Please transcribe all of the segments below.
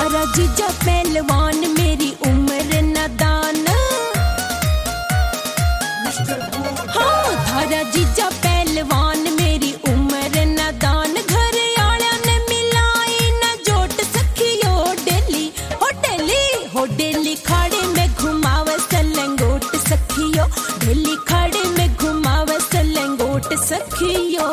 थारा जीजा पहलवान मेरी उम्र नादान। हाँ थारा जीजा पहलवान मेरी उम्र नादान। घर आलिया ने मिलाई न जोट सखियो डेली हो डेली खाड़े में घुमावे सलंगोट सखियो। डेली खाड़े में घुमावे सलंगोट सखियो।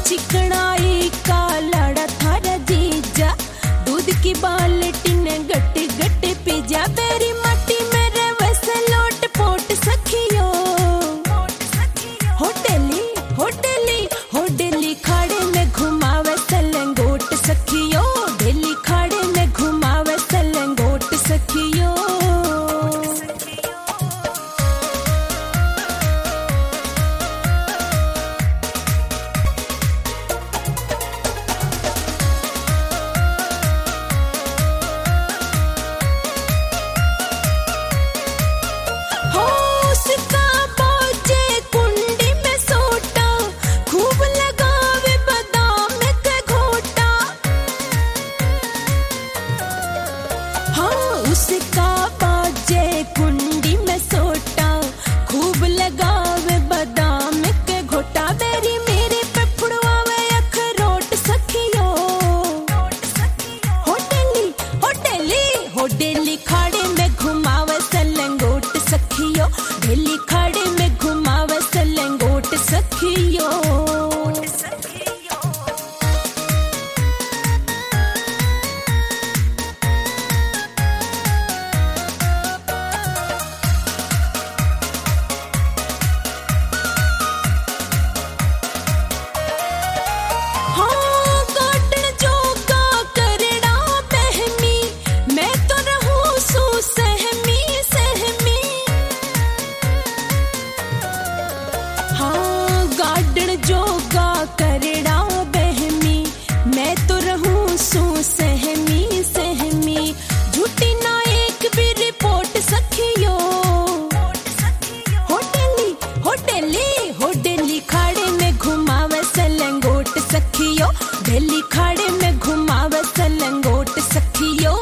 चिकनाई का लाड़ा थारा जीजा दूध की बाल्टी ने गट गट पिजा। बेरी मट्टी में रवस लोट पोट सखियो। होटली खाड़े में घुमावे सलंगोट सखियो। डेली खाड़े में घुमावे सलंगोट सखियो। उसका बाजे कुंडी में सोटा खूब लगावे बादाम के घोटा। बेरी मेरे पे फुड़वावे अखरोट सखियो। होटली खाड़े में घुमावे सलंगोट सखियो। डेली खाड़े में घुमावे सलंगोट सखियो। जोगा करड़ा बहमी मैं तो रहूं सू सहमी। झूठी ना एक भी रिपोर्ट सखियो। होटली खाड़े में घुमावे सलंगोट सखियो। डेली खाड़े में घुमावे सलंगोट सखियो।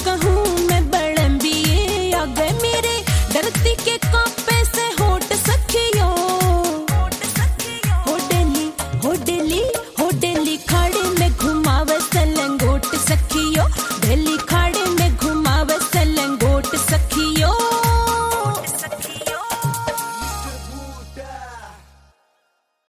कहूँ